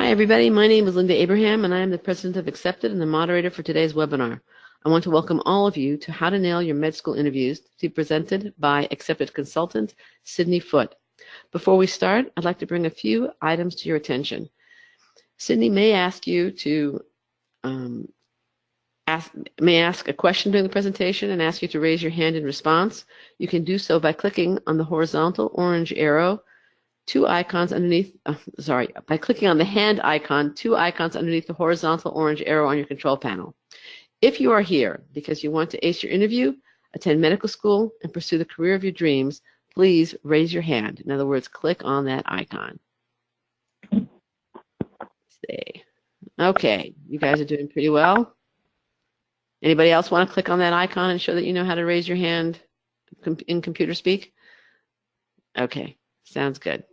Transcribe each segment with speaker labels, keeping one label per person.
Speaker 1: Hi, everybody. My name is Linda Abraham, and I am the president of Accepted and the moderator for today's webinar. I want to welcome all of you to How to Nail Your Med School Interviews, to be presented by Accepted consultant Sydney Foote. Before we start, I'd like to bring a few items to your attention. Sydney may ask you to ask a question during the presentation and ask you to raise your hand in response. You can do so by clicking on the horizontal orange arrow, two icons underneath, by clicking on the hand icon, two icons underneath the horizontal orange arrow on your control panel. If you are here because you want to ace your interview, attend medical school, and pursue the career of your dreams, please raise your hand. In other words, click on that icon. See. Okay, you guys are doing pretty well. Anybody else want to click on that icon and show that you know how to raise your hand in computer speak? Okay, sounds good.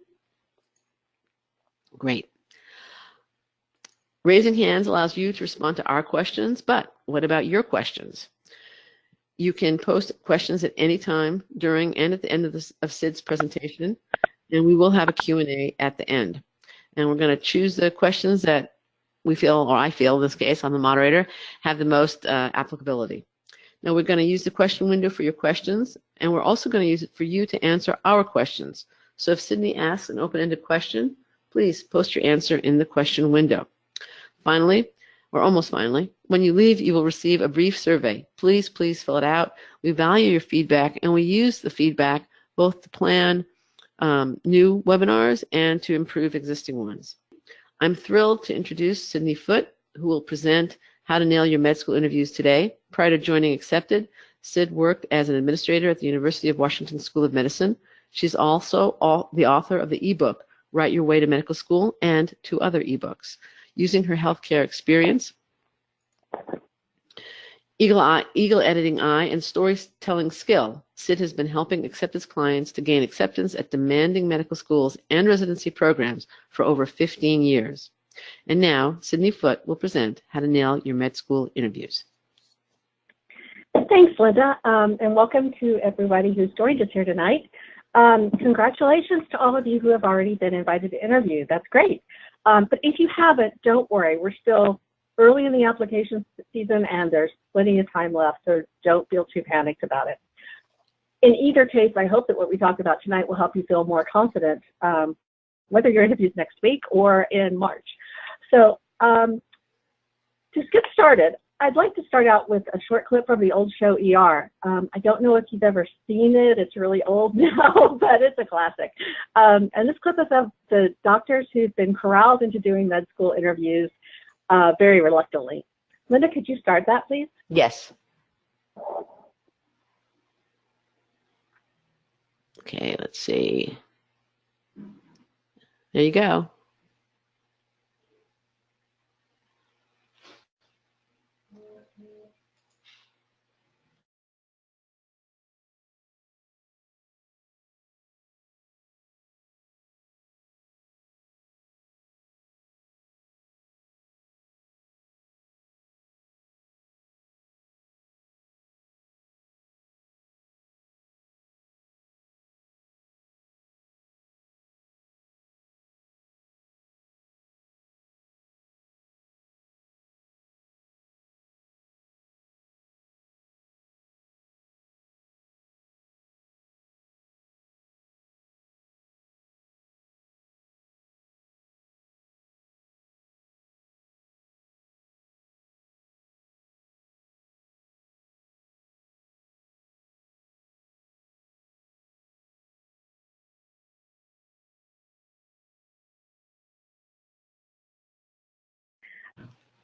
Speaker 1: Great. Raising hands allows you to respond to our questions, but what about your questions? You can post questions at any time during and at the end of Sid's presentation, and we will have a Q&A at the end. And we're going to choose the questions that we feel, or I feel in this case, I'm the moderator, have the most applicability. Now we're going to use the question window for your questions, and we're also going to use it for you to answer our questions. So if Sydney asks an open-ended question, please post your answer in the question window. Finally, or almost finally, when you leave, you will receive a brief survey. Please fill it out. We value your feedback, and we use the feedback both to plan new webinars and to improve existing ones. I'm thrilled to introduce Sydney Foote, who will present How to Nail Your Med School Interviews today. Prior to joining Accepted, Sid worked as an administrator at the University of Washington School of Medicine. She's also the author of the ebook, Write Your Way to Medical School, and 2 other ebooks. Using her healthcare experience, eagle editing eye, and storytelling skill, Sid has been helping Accepted's clients to gain acceptance at demanding medical schools and residency programs for over 15 years. And now, Sydney Foote will present How to Nail Your Med School Interviews.
Speaker 2: Thanks, Linda, and welcome to everybody who's joined us here tonight. Congratulations to all of you who have already been invited to interview. That's great. But if you haven't, don't worry. We're still early in the application season, and there's plenty of time left, so don't feel too panicked about it. In either case, I hope that what we talk about tonight will help you feel more confident, whether your interview's next week or in March. So to get started, I'd like to start out with a short clip from the old show ER. I don't know if you've ever seen it. It's really old now, but it's a classic. And this clip is of the doctors who've been corralled into doing med school interviews very reluctantly. Linda, could you start that, please?
Speaker 1: Yes. Okay, let's see. There you go.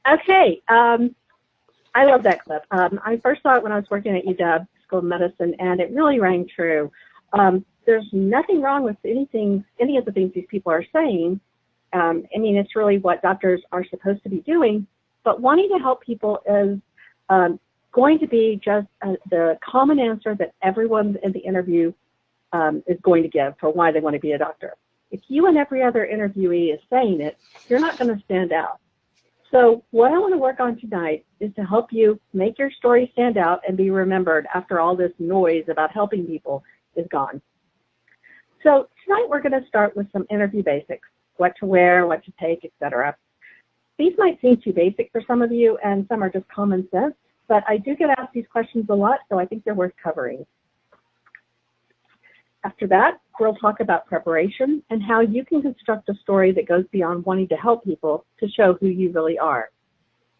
Speaker 2: Okay, I love that clip. I first saw it when I was working at UW School of Medicine, and it really rang true. There's nothing wrong with any of the things these people are saying. I mean, it's really what doctors are supposed to be doing, but wanting to help people is going to be just the common answer that everyone in the interview is going to give for why they want to be a doctor. If you and every other interviewee is saying it, you're not going to stand out. So what I want to work on tonight is to help you make your story stand out and be remembered after all this noise about helping people is gone. So tonight we're going to start with some interview basics. what to wear, what to take, etc. These might seem too basic for some of you, and some are just common sense, but I do get asked these questions a lot, so I think they're worth covering. After that, we'll talk about preparation and how you can construct a story that goes beyond wanting to help people to show who you really are.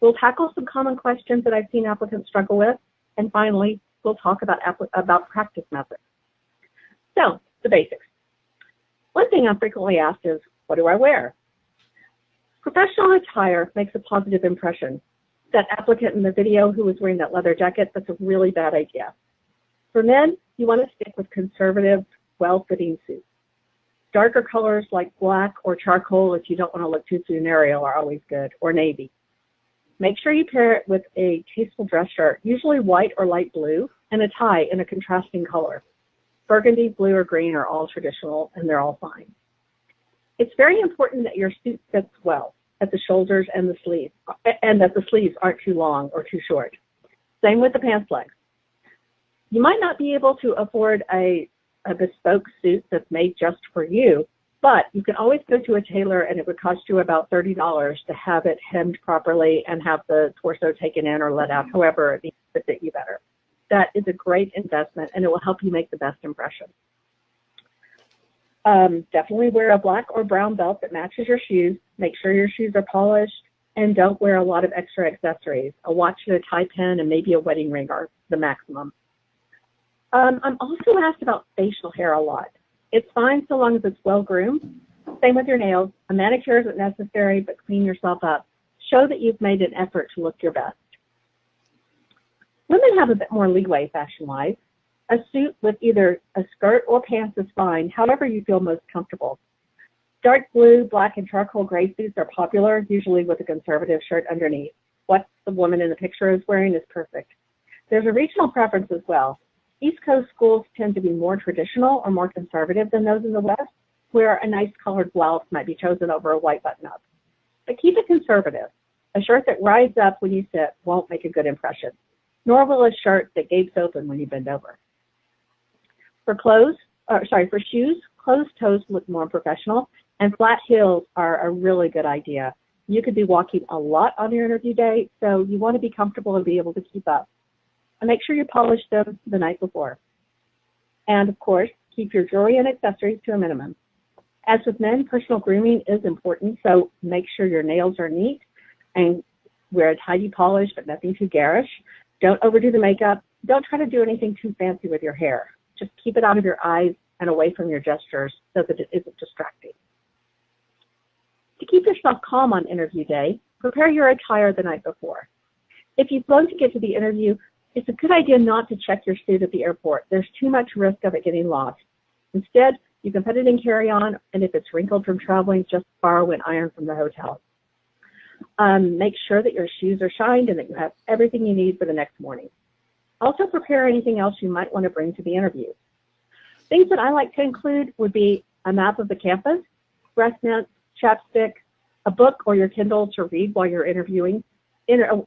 Speaker 2: We'll tackle some common questions that I've seen applicants struggle with, and finally, we'll talk about practice methods. So, the basics. One thing I'm frequently asked is, what do I wear? Professional attire makes a positive impression. That applicant in the video who was wearing that leather jacket, that's a really bad idea. For men, you want to stick with conservative, well-fitting suits. Darker colors like black or charcoal, if you don't want to look too funereal, are always good, or navy. Make sure you pair it with a tasteful dress shirt, usually white or light blue, and a tie in a contrasting color. Burgundy, blue, or green are all traditional, and they're all fine. It's very important that your suit fits well at the shoulders and the sleeves, and that the sleeves aren't too long or too short. Same with the pants legs. You might not be able to afford a bespoke suit that's made just for you, but you can always go to a tailor and it would cost you about $30 to have it hemmed properly and have the torso taken in or let out, however it needs to fit you better. That is a great investment and it will help you make the best impression. Definitely wear a black or brown belt that matches your shoes. Make sure your shoes are polished and don't wear a lot of extra accessories. A watch and a tie pin and maybe a wedding ring are the maximum. I'm also asked about facial hair a lot. It's fine so long as it's well groomed. Same with your nails. A manicure isn't necessary, but clean yourself up. Show that you've made an effort to look your best. Women have a bit more leeway fashion-wise. A suit with either a skirt or pants is fine, however you feel most comfortable. Dark blue, black, and charcoal gray suits are popular, usually with a conservative shirt underneath. What the woman in the picture is wearing is perfect. There's a regional preference as well. East Coast schools tend to be more traditional or more conservative than those in the West, where a nice colored blouse might be chosen over a white button-up. But keep it conservative. A shirt that rides up when you sit won't make a good impression, nor will a shirt that gapes open when you bend over. For shoes, closed toes look more professional, and flat heels are a really good idea. You could be walking a lot on your interview day, so you want to be comfortable and be able to keep up. And make sure you polish them the night before. And of course, keep your jewelry and accessories to a minimum. As with men, personal grooming is important, so make sure your nails are neat and wear a tidy polish, but nothing too garish. Don't overdo the makeup. Don't try to do anything too fancy with your hair. Just keep it out of your eyes and away from your gestures so that it isn't distracting. To keep yourself calm on interview day, prepare your attire the night before. If you've flown to get to the interview, it's a good idea not to check your suit at the airport. There's too much risk of it getting lost. Instead, you can put it in carry-on, and if it's wrinkled from traveling, just borrow an iron from the hotel. Make sure that your shoes are shined and that you have everything you need for the next morning. Also prepare anything else you might want to bring to the interview. Things that I like to include would be a map of the campus, breath mints, chapstick, a book or your Kindle to read while you're interviewing,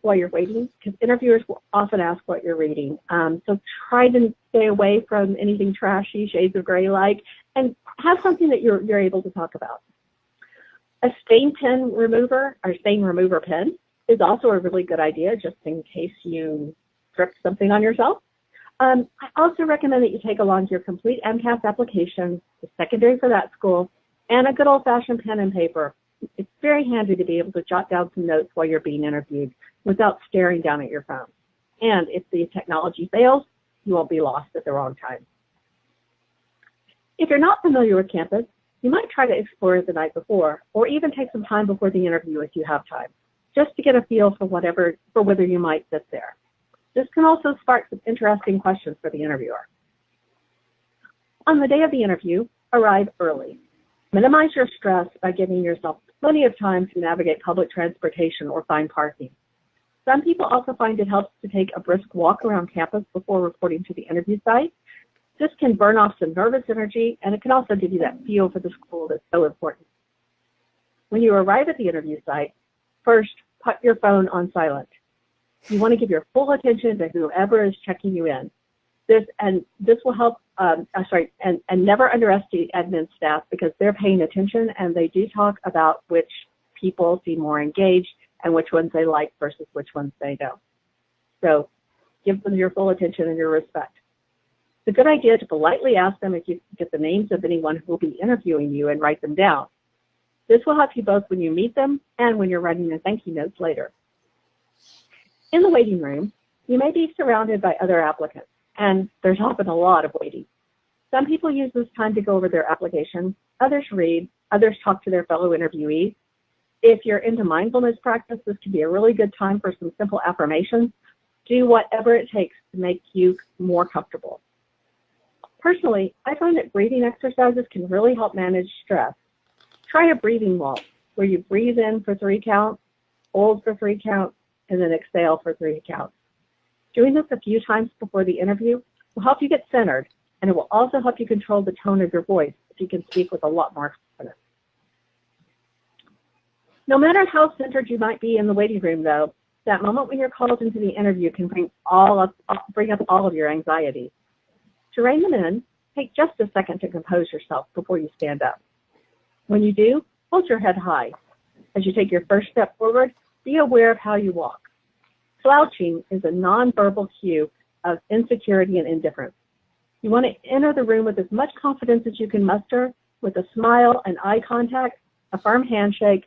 Speaker 2: while you're waiting, because interviewers will often ask what you're reading. So try to stay away from anything trashy, shades of gray like, and have something that you're able to talk about. A stain remover pen is also a really good idea, just in case you drip something on yourself. I also recommend that you take along your complete MCAS application, the secondary for that school, and a good old-fashioned pen and paper. It's very handy to be able to jot down some notes while you're being interviewed without staring down at your phone. And if the technology fails, you won't be lost at the wrong time. If you're not familiar with campus, you might try to explore it the night before, or even take some time before the interview if you have time, just to get a feel for whether you might fit there. This can also spark some interesting questions for the interviewer. On the day of the interview, arrive early. Minimize your stress by giving yourself plenty of time to navigate public transportation or find parking. Some people also find it helps to take a brisk walk around campus before reporting to the interview site. This can burn off some nervous energy, and it can also give you that feel for the school that's so important. When you arrive at the interview site, first, put your phone on silent. You want to give your full attention to whoever is checking you in. This will help and never underestimate admin staff because they're paying attention and they do talk about which people seem more engaged and which ones they like versus which ones they don't. So give them your full attention and your respect. It's a good idea to politely ask them if you can get the names of anyone who will be interviewing you and write them down. This will help you both when you meet them and when you're writing your thank you notes later. In the waiting room, you may be surrounded by other applicants, and there's often a lot of waiting. Some people use this time to go over their application, others read, others talk to their fellow interviewees. If you're into mindfulness practice, this can be a really good time for some simple affirmations. Do whatever it takes to make you more comfortable. Personally, I find that breathing exercises can really help manage stress. Try a breathing walk where you breathe in for 3 counts, hold for 3 counts, and then exhale for 3 counts. Doing this a few times before the interview will help you get centered, and it will also help you control the tone of your voice if you can speak with a lot more confidence. No matter how centered you might be in the waiting room, though, that moment when you're called into the interview can bring up all of your anxieties. To rein them in, take just a second to compose yourself before you stand up. When you do, hold your head high. As you take your first step forward, be aware of how you walk. Slouching is a nonverbal cue of insecurity and indifference. You want to enter the room with as much confidence as you can muster, with a smile and eye contact, a firm handshake,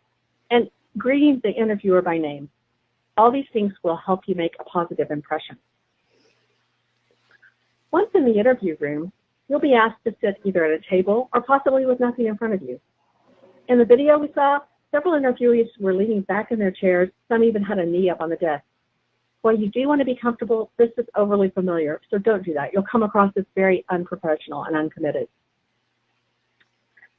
Speaker 2: and greeting the interviewer by name. All these things will help you make a positive impression. Once in the interview room, you'll be asked to sit either at a table or possibly with nothing in front of you. In the video we saw, several interviewees were leaning back in their chairs. Some even had a knee up on the desk. While you do want to be comfortable, this is overly familiar, so don't do that. You'll come across as very unprofessional and uncommitted.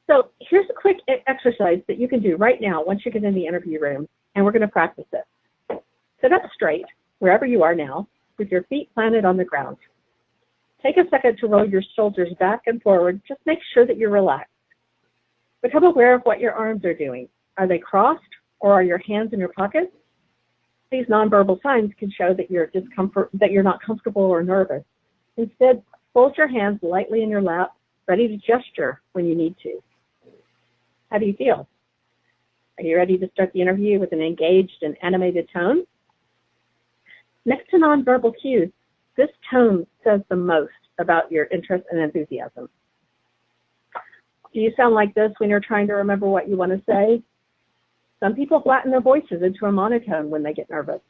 Speaker 2: So here's a quick exercise that you can do right now once you get in the interview room, and we're going to practice it. Sit up straight, wherever you are now, with your feet planted on the ground. Take a second to roll your shoulders back and forward. Just make sure that you're relaxed. Become aware of what your arms are doing. Are they crossed, or are your hands in your pockets? These nonverbal signs can show that you're not comfortable or nervous. Instead, fold your hands lightly in your lap, ready to gesture when you need to. How do you feel? Are you ready to start the interview with an engaged and animated tone? Next to nonverbal cues, this tone says the most about your interest and enthusiasm. Do you sound like this when you're trying to remember what you want to say? Some people flatten their voices into a monotone when they get nervous.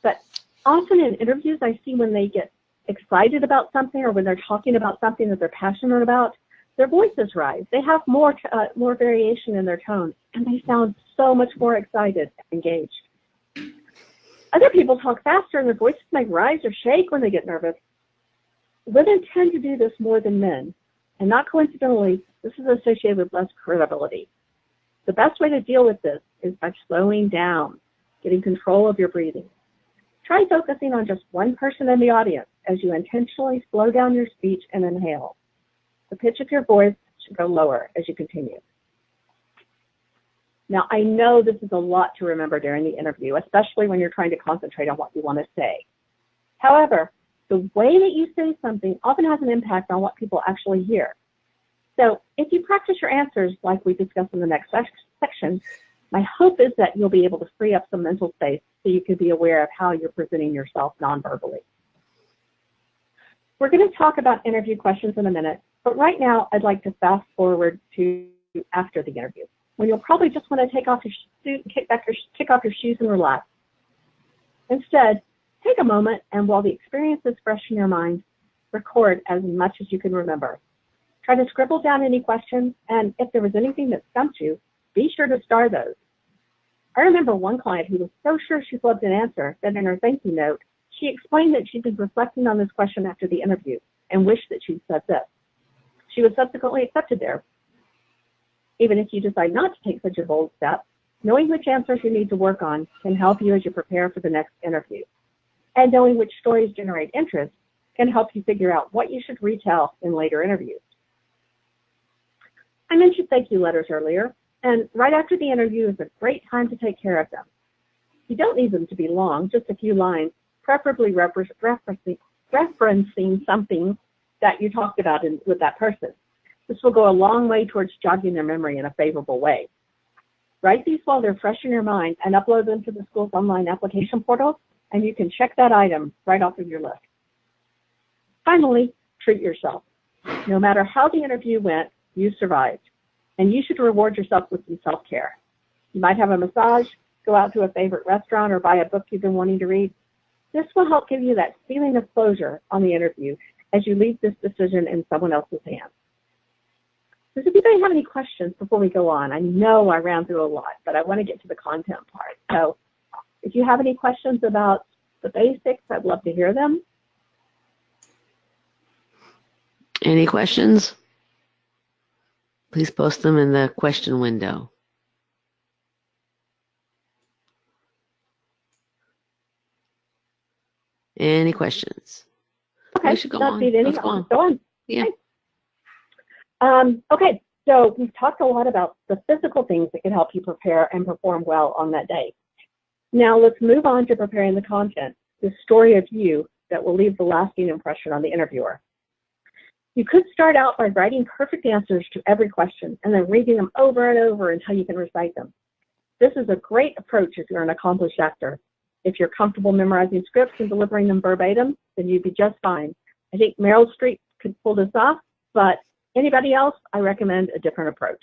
Speaker 2: But often in interviews, I see when they get excited about something or when they're talking about something that they're passionate about, their voices rise. They have more variation in their tone, and they sound so much more excited and engaged. Other people talk faster, and their voices may rise or shake when they get nervous. Women tend to do this more than men, and not coincidentally, this is associated with less credibility. The best way to deal with this is by slowing down, getting control of your breathing. Try focusing on just one person in the audience as you intentionally slow down your speech and inhale. The pitch of your voice should go lower as you continue. Now, I know this is a lot to remember during the interview, especially when you're trying to concentrate on what you want to say. However, the way that you say something often has an impact on what people actually hear. So if you practice your answers like we discussed in the next section, my hope is that you'll be able to free up some mental space so you can be aware of how you're presenting yourself nonverbally. We're going to talk about interview questions in a minute, but right now I'd like to fast forward to after the interview, when you'll probably just want to kick off your shoes and relax. Instead, take a moment and while the experience is fresh in your mind, record as much as you can remember. Try to scribble down any questions, and if there was anything that stumped you, be sure to star those. I remember one client who was so sure she loved an answer that in her thank you note, she explained that she'd been reflecting on this question after the interview and wished that she'd said this. She was subsequently accepted there. Even if you decide not to take such a bold step, knowing which answers you need to work on can help you as you prepare for the next interview. And knowing which stories generate interest can help you figure out what you should retell in later interviews. I mentioned thank you letters earlier, and right after the interview is a great time to take care of them. You don't need them to be long, just a few lines, preferably referencing something that you talked about with that person. This will go a long way towards jogging their memory in a favorable way. Write these while they're fresh in your mind and upload them to the school's online application portal, and you can check that item right off of your list. Finally, treat yourself. No matter how the interview went, you survived, and you should reward yourself with some self-care. You might have a massage, go out to a favorite restaurant, or buy a book you've been wanting to read. This will help give you that feeling of closure on the interview as you leave this decision in someone else's hands. Does anybody have any questions before we go on? I know I ran through a lot, but I want to get to the content part. So if you have any questions about the basics, I'd love to hear them.
Speaker 1: Any questions? Please post them in the question window. Any questions?
Speaker 2: Okay,
Speaker 1: we should go
Speaker 2: not
Speaker 1: on.
Speaker 2: need any.
Speaker 1: Let's go on.
Speaker 2: Go on.
Speaker 1: Yeah.
Speaker 2: Okay, so we've talked a lot about the physical things that can help you prepare and perform well on that day. Now let's move on to preparing the content, the story of you that will leave the lasting impression on the interviewer. You could start out by writing perfect answers to every question and then reading them over and over until you can recite them. This is a great approach if you're an accomplished actor. If you're comfortable memorizing scripts and delivering them verbatim, then you'd be just fine. I think Meryl Streep could pull this off, but anybody else, I recommend a different approach.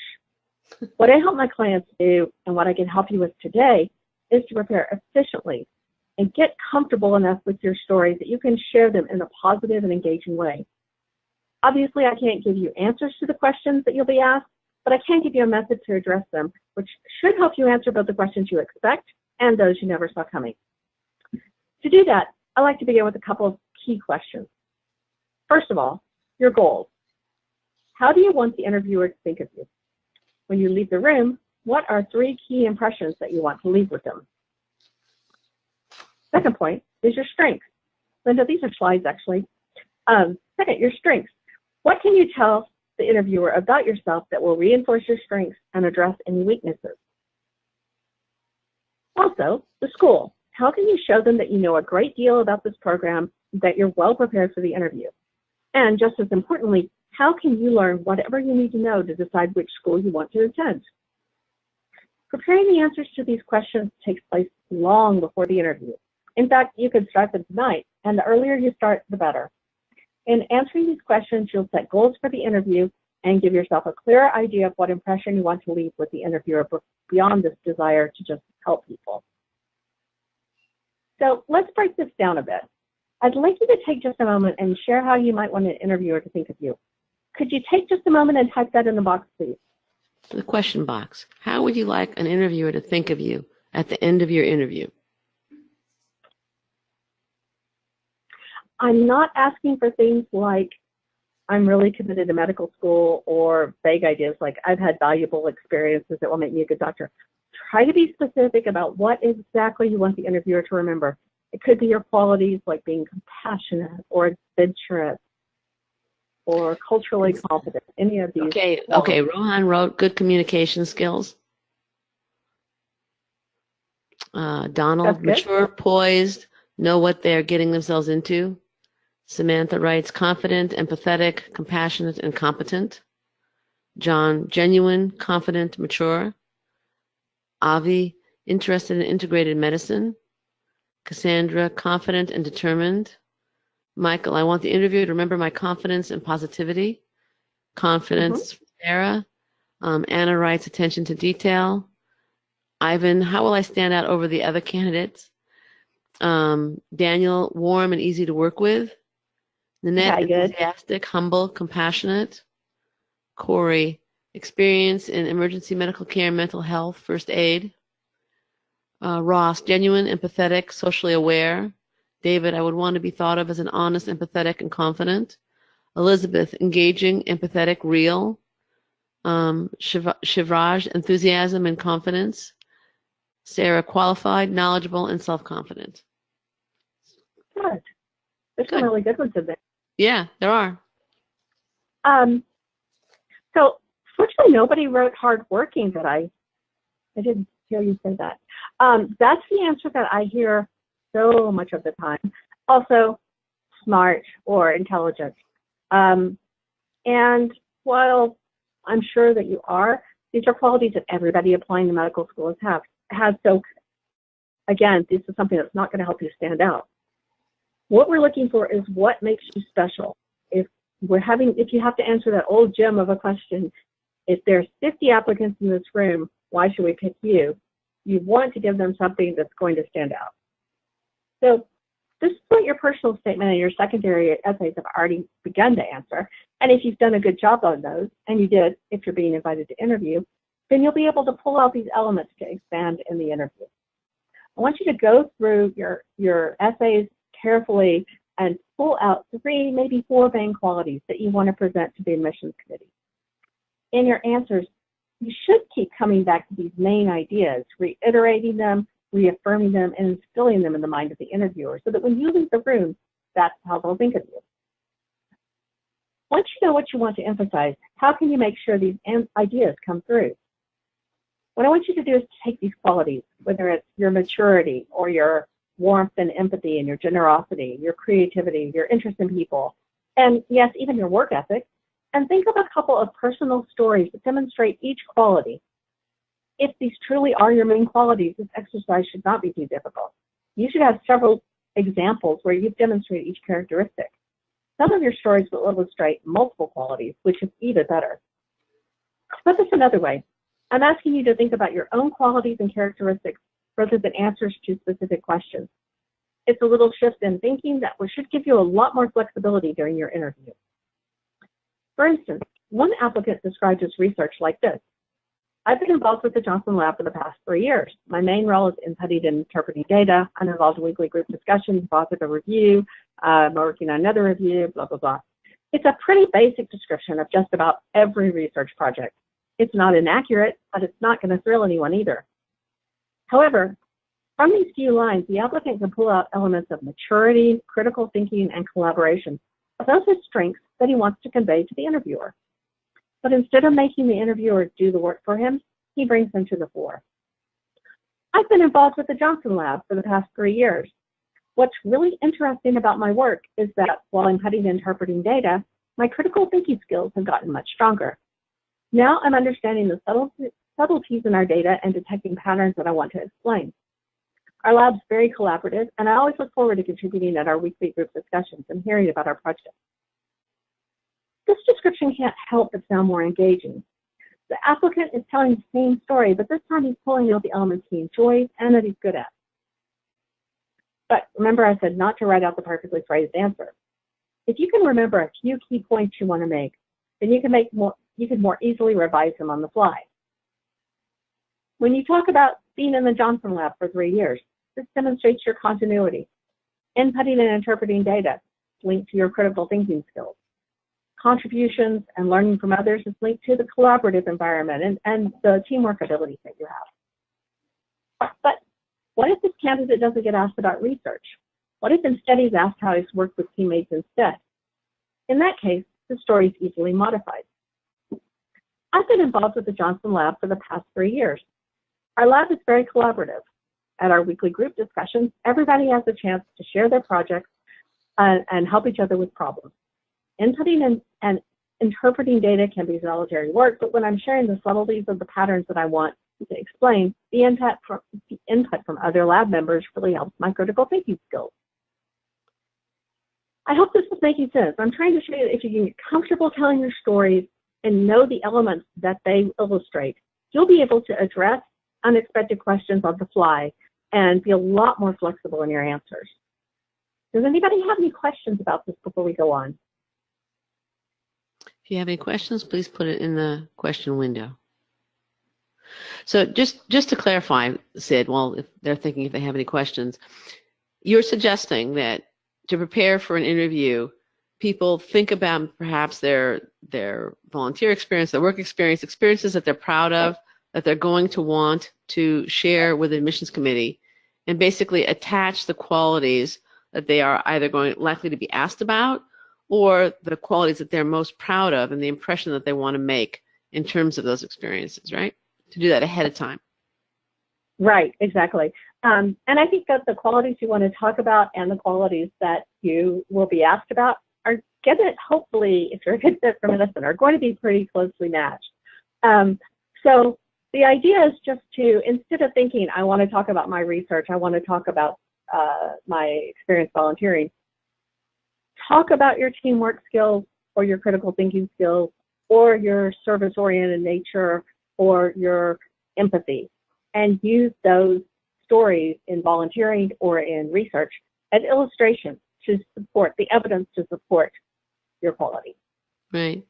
Speaker 2: What I help my clients do, and what I can help you with today, is to prepare efficiently and get comfortable enough with your stories that you can share them in a positive and engaging way. Obviously, I can't give you answers to the questions that you'll be asked, but I can give you a method to address them, which should help you answer both the questions you expect and those you never saw coming. To do that, I like to begin with a couple of key questions. First of all, your goals. How do you want the interviewer to think of you? When you leave the room, what are 3 key impressions that you want to leave with them? Second point is your strengths. Linda, these are slides actually. Second, your strengths. What can you tell the interviewer about yourself that will reinforce your strengths and address any weaknesses? Also, the school. How can you show them that you know a great deal about this program, that you're well prepared for the interview? And just as importantly, how can you learn whatever you need to know to decide which school you want to attend? Preparing the answers to these questions takes place long before the interview. In fact, you could start them tonight, and the earlier you start, the better. In answering these questions, you'll set goals for the interview and give yourself a clearer idea of what impression you want to leave with the interviewer beyond this desire to just help people. So let's break this down a bit. I'd like you to take just a moment and share how you might want an interviewer to think of you. Could you take just a moment and type that in the box, please?
Speaker 1: The question box. How would you like an interviewer to think of you at the end of your interview?
Speaker 2: I'm not asking for things like, I'm really committed to medical school, or vague ideas like, I've had valuable experiences that will make me a good doctor. Try to be specific about what exactly you want the interviewer to remember. It could be your qualities like being compassionate or adventurous or culturally competent, any of these.
Speaker 1: Okay, Rohan wrote good communication skills. Donald, mature, poised, know what they're getting themselves into. Samantha writes confident, empathetic, compassionate, and competent. John, genuine, confident, mature. Avi, interested in integrated medicine. Cassandra, confident and determined. Michael, I want the interviewer to remember my confidence and positivity. Confidence, Sarah. Anna writes attention to detail. Ivan, how will I stand out over the other candidates? Daniel, warm and easy to work with. Nanette, enthusiastic, humble, compassionate. Corey, experience in emergency medical care, mental health, first aid. Ross, genuine, empathetic, socially aware. David, I would want to be thought of as an honest, empathetic, and confident. Elizabeth, engaging, empathetic, real. Shivraj, enthusiasm and confidence. Sarah, qualified, knowledgeable, and self-confident.
Speaker 2: Good. There's some really good ones in there.
Speaker 1: Yeah, there are.
Speaker 2: So, fortunately, nobody wrote hardworking, but I didn't hear you say that. That's the answer that I hear so much of the time. Also, smart or intelligent. And while I'm sure that you are, these are qualities that everybody applying to medical school has. So again, this is something that's not going to help you stand out. What we're looking for is what makes you special. If you have to answer that old gem of a question, if there's 50 applicants in this room, why should we pick you? You want to give them something that's going to stand out. So this is what your personal statement and your secondary essays have already begun to answer. And if you've done a good job on those, and you did if you're being invited to interview, then you'll be able to pull out these elements to expand in the interview. I want you to go through your essays carefully and pull out 3, maybe 4 main qualities that you want to present to the admissions committee. In your answers, you should keep coming back to these main ideas, reiterating them, reaffirming them, and instilling them in the mind of the interviewer so that when you leave the room, that's how they'll think of you. Once you know what you want to emphasize, how can you make sure these ideas come through? What I want you to do is take these qualities, whether it's your maturity or your warmth and empathy and your generosity, your creativity, your interest in people, and yes, even your work ethic, and think of a couple of personal stories that demonstrate each quality. If these truly are your main qualities, this exercise should not be too difficult. You should have several examples where you've demonstrated each characteristic. Some of your stories will illustrate multiple qualities, which is even better. Put this another way. I'm asking you to think about your own qualities and characteristics rather than answers to specific questions. It's a little shift in thinking that should give you a lot more flexibility during your interview. For instance, one applicant described his research like this. I've been involved with the Johnson Lab for the past 3 years. My main role is inputting and interpreting data. I'm involved in weekly group discussions, authored a review, I'm working on another review, blah, blah, blah. It's a pretty basic description of just about every research project. It's not inaccurate, but it's not going to thrill anyone either. However, from these few lines, the applicant can pull out elements of maturity, critical thinking, and collaboration. Those are strengths that he wants to convey to the interviewer. But instead of making the interviewer do the work for him, he brings them to the fore. I've been involved with the Johnson Lab for the past 3 years. What's really interesting about my work is that while I'm inputting and interpreting data, my critical thinking skills have gotten much stronger. Now I'm understanding the subtleties in our data and detecting patterns that I want to explain. Our lab's very collaborative, and I always look forward to contributing at our weekly group discussions and hearing about our projects. This description can't help but sound more engaging. The applicant is telling the same story, but this time he's pulling out the elements he enjoys and that he's good at. But remember, I said not to write out the perfectly phrased answer. If you can remember a few key points you want to make, then you can more easily revise them on the fly. When you talk about being in the Johnson Lab for 3 years, this demonstrates your continuity. Inputting and interpreting data linked to your critical thinking skills. Contributions and learning from others is linked to the collaborative environment and the teamwork abilities that you have. But what if this candidate doesn't get asked about research? What if instead he's asked how he's worked with teammates instead? In that case, the story is easily modified. I've been involved with the Johnson Lab for the past 3 years. Our lab is very collaborative. At our weekly group discussions, everybody has a chance to share their projects and help each other with problems. Inputting and interpreting data can be solitary work, but when I'm sharing the subtleties of the patterns that I want to explain, the input from other lab members really helps my critical thinking skills. I hope this is making sense. I'm trying to show you that if you can get comfortable telling your stories and know the elements that they illustrate, you'll be able to address unexpected questions on the fly and be a lot more flexible in your answers. Does anybody have any questions about this before we go on?
Speaker 1: If you have any questions, please put it in the question window. So just to clarify, Sid, well, if they're thinking if they have any questions, you're suggesting that to prepare for an interview, people think about perhaps their volunteer experience, their work experience, experiences that they're proud of, that they're going to want to share with the admissions committee, and basically attach the qualities that they are either likely to be asked about or the qualities that they're most proud of and the impression that they want to make in terms of those experiences, right? To do that ahead of time.
Speaker 2: Right, exactly. And I think that the qualities you want to talk about and the qualities that you will be asked about are to, hopefully, if you're a good fit for medicine, are going to be pretty closely matched. So the idea is just to, instead of thinking, I want to talk about my research, I want to talk about my experience volunteering, talk about your teamwork skills or your critical thinking skills or your service-oriented nature or your empathy, and use those stories in volunteering or in research as illustrations to support the evidence to support your quality.
Speaker 1: Right.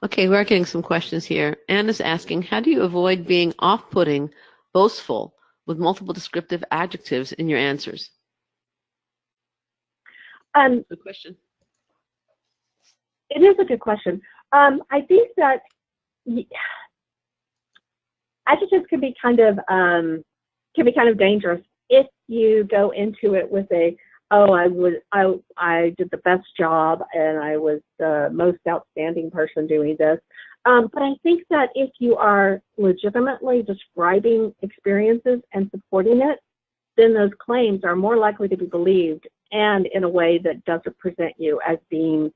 Speaker 1: Okay, we're getting some questions here. Anna's asking, how do you avoid being off-putting, boastful, with multiple descriptive adjectives in your answers? Good question.
Speaker 2: It is a good question. I think that adjectives can be kind of dangerous if you go into it with a, oh, I did the best job and I was the most outstanding person doing this. But I think that if you are legitimately describing experiences and supporting it, then those claims are more likely to be believed, and in a way that doesn't present you as being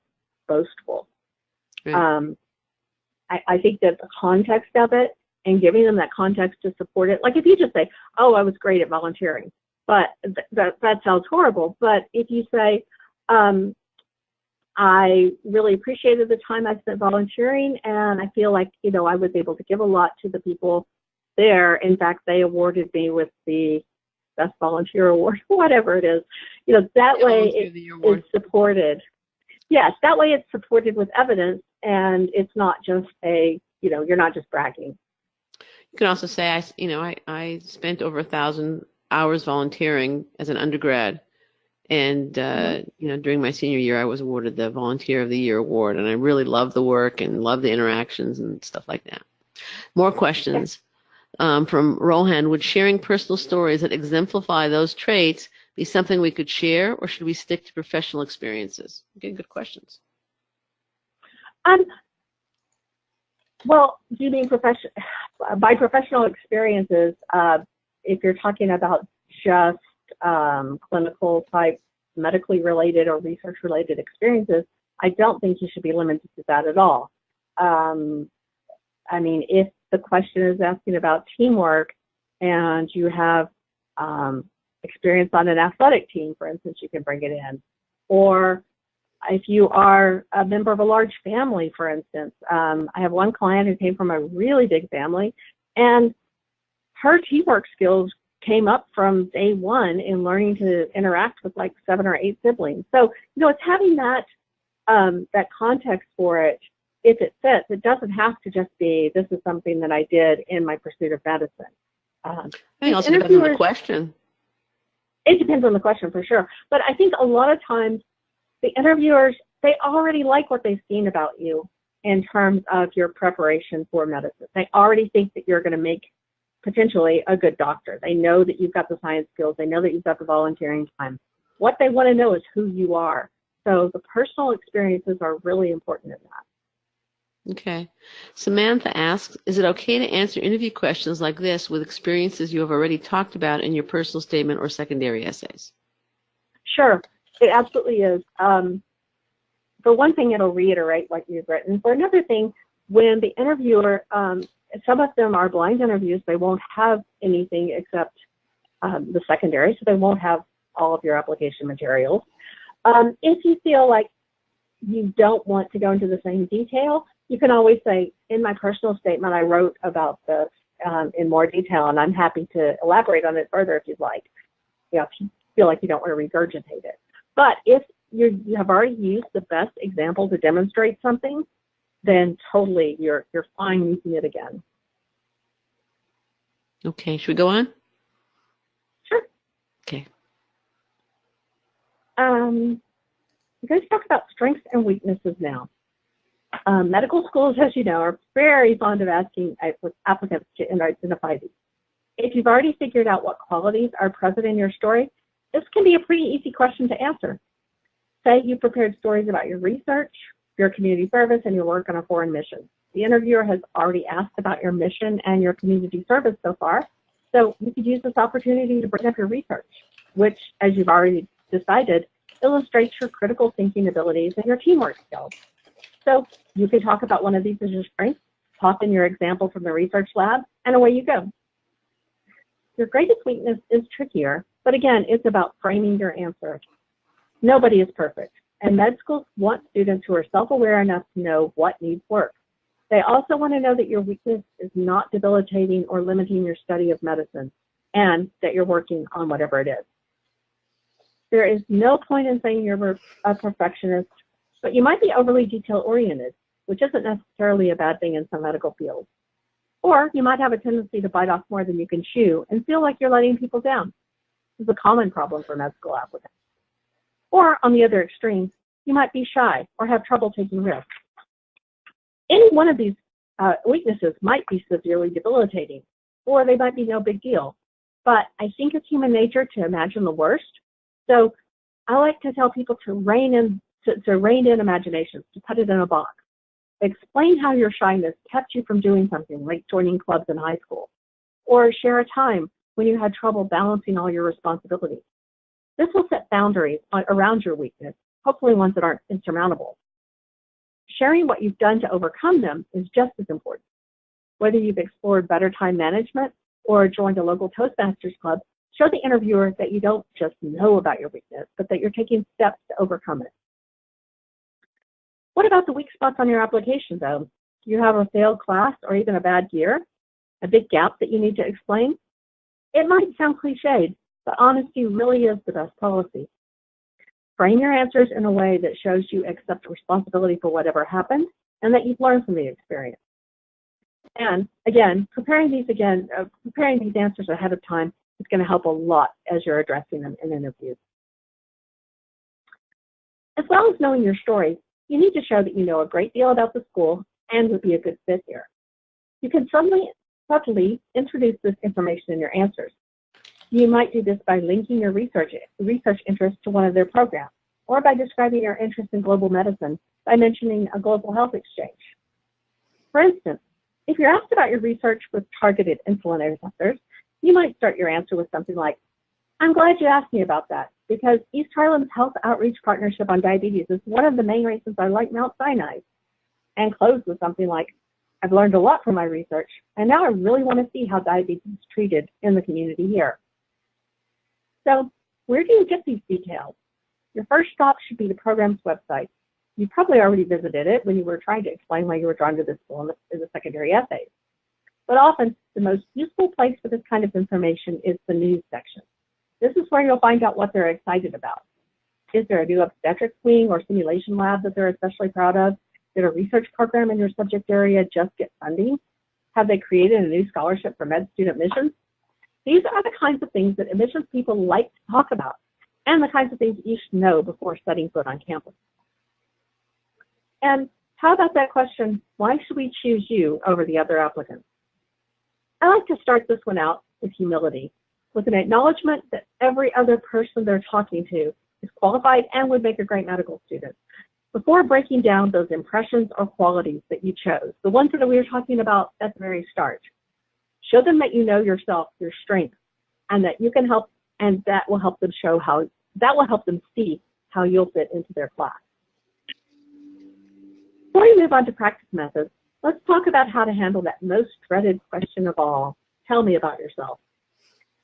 Speaker 2: boastful. Right. I think that the context of it and giving them that context to support it, like if you just say, oh, I was great at volunteering, but that sounds horrible. But if you say, I really appreciated the time I spent volunteering, and I feel like, you know, I was able to give a lot to the people there. In fact, they awarded me with the Best Volunteer Award, whatever it is. You know, that way it's supported. Yes, that way it's supported with evidence, and it's not just a, you know, you're not just bragging.
Speaker 1: You can also say, I spent over 1,000 hours volunteering as an undergrad, and during my senior year, I was awarded the Volunteer of the Year award, and I really loved the work and loved the interactions and stuff like that. More questions from Rohan. Would sharing personal stories that exemplify those traits be something we could share, or should we stick to professional experiences? Again, good questions.
Speaker 2: Well, do you mean by professional experiences, if you're talking about just clinical type, medically related or research related experiences, I don't think you should be limited to that at all. I mean, if the question is asking about teamwork and you have experience on an athletic team, for instance, you can bring it in. Or if you are a member of a large family, for instance, I have one client who came from a really big family, and her teamwork skills came up from day one in learning to interact with like 7 or 8 siblings. So, you know, it's having that that context for it. If it fits, it doesn't have to just be, this is something that I did in my pursuit of medicine.
Speaker 1: I think it also depends on the question.
Speaker 2: It depends on the question for sure. But I think a lot of times the interviewers, they already like what they've seen about you in terms of your preparation for medicine. They already think that you're going to make potentially a good doctor. They know that you've got the science skills. They know that you've got the volunteering time. What they want to know is who you are. So the personal experiences are really important in that.
Speaker 1: Okay. Samantha asks, is it okay to answer interview questions like this with experiences you have already talked about in your personal statement or secondary essays?
Speaker 2: Sure. It absolutely is. For one thing, it'll reiterate what you've written. For another thing, when the interviewer, some of them are blind interviews, they won't have anything except the secondary, so they won't have all of your application materials. If you feel like you don't want to go into the same detail, you can always say, in my personal statement, I wrote about this in more detail, and I'm happy to elaborate on it further if you'd like. You know, if you feel like you don't want to regurgitate it. But if you have already used the best example to demonstrate something, then totally you're fine using it again.
Speaker 1: Okay, should we go on?
Speaker 2: Sure.
Speaker 1: Okay.
Speaker 2: I'm going to talk about strengths and weaknesses now. Medical schools, as you know, are very fond of asking applicants to identify these. If you've already figured out what qualities are present in your story, this can be a pretty easy question to answer. Say you prepared stories about your research, your community service, and your work on a foreign mission. The interviewer has already asked about your mission and your community service so far, so you could use this opportunity to bring up your research, which, as you've already decided, illustrates your critical thinking abilities and your teamwork skills. So you can talk about one of these as your strengths, pop in your example from the research lab, and away you go. Your greatest weakness is trickier, but again, it's about framing your answer. Nobody is perfect, and med schools want students who are self-aware enough to know what needs work. They also want to know that your weakness is not debilitating or limiting your study of medicine, and that you're working on whatever it is. There is no point in saying you're a perfectionist, but you might be overly detail-oriented, which isn't necessarily a bad thing in some medical fields. Or you might have a tendency to bite off more than you can chew and feel like you're letting people down. This is a common problem for med school applicants. Or on the other extreme, you might be shy or have trouble taking risks. Any one of these weaknesses might be severely debilitating, or they might be no big deal. But I think it's human nature to imagine the worst. So I like to tell people to rein in imaginations, to put it in a box. Explain how your shyness kept you from doing something like joining clubs in high school, or share a time when you had trouble balancing all your responsibilities. This will set boundaries around your weakness, hopefully ones that aren't insurmountable. Sharing what you've done to overcome them is just as important. Whether you've explored better time management or joined a local Toastmasters club, show the interviewer that you don't just know about your weakness, but that you're taking steps to overcome it. What about the weak spots on your application, though? Do you have a failed class or even a bad year? A big gap that you need to explain? It might sound cliched, but honesty really is the best policy. Frame your answers in a way that shows you accept responsibility for whatever happened and that you've learned from the experience. And again, preparing these answers ahead of time is going to help a lot as you're addressing them in interviews. As well as knowing your story, you need to show that you know a great deal about the school and would be a good fit here. You can subtly introduce this information in your answers. You might do this by linking your research interest to one of their programs, or by describing your interest in global medicine by mentioning a global health exchange. For instance, if you're asked about your research with targeted insulin receptors, you might start your answer with something like, I'm glad you asked me about that, because East Harlem's Health Outreach Partnership on Diabetes is one of the main reasons I like Mount Sinai. And close with something like, I've learned a lot from my research, and now I really want to see how diabetes is treated in the community here. So where do you get these details? Your first stop should be the program's website. You probably already visited it when you were trying to explain why you were drawn to this school in the secondary essays. But often, the most useful place for this kind of information is the news section. This is where you'll find out what they're excited about. Is there a new obstetrics wing or simulation lab that they're especially proud of? Did a research program in your subject area just get funding? Have they created a new scholarship for med student missions? These are the kinds of things that admissions people like to talk about, and the kinds of things you should know before setting foot on campus. And how about that question, why should we choose you over the other applicants? I like to start this one out with humility, with an acknowledgement that every other person they're talking to is qualified and would make a great medical student, before breaking down those impressions or qualities that you chose, the ones that we were talking about at the very start. Show them that you know yourself, your strengths, and that you can help, and that will help them see how you'll fit into their class. Before we move on to practice methods, let's talk about how to handle that most dreaded question of all. Tell me about yourself.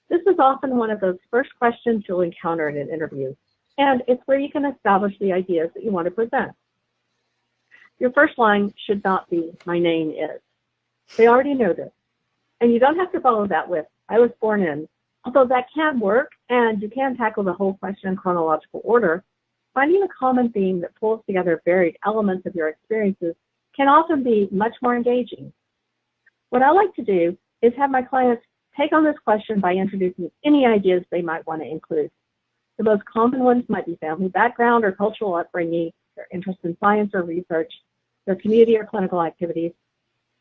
Speaker 2: This is often one of those first questions you'll encounter in an interview, and it's where you can establish the ideas that you want to present. Your first line should not be, my name is. They already know this. And you don't have to follow that with, I was born in. Although that can work, and you can tackle the whole question in chronological order, finding a common theme that pulls together varied elements of your experiences can often be much more engaging. What I like to do is have my clients take on this question by introducing any ideas they might want to include. The most common ones might be family background or cultural upbringing, their interest in science or research, their community or clinical activities,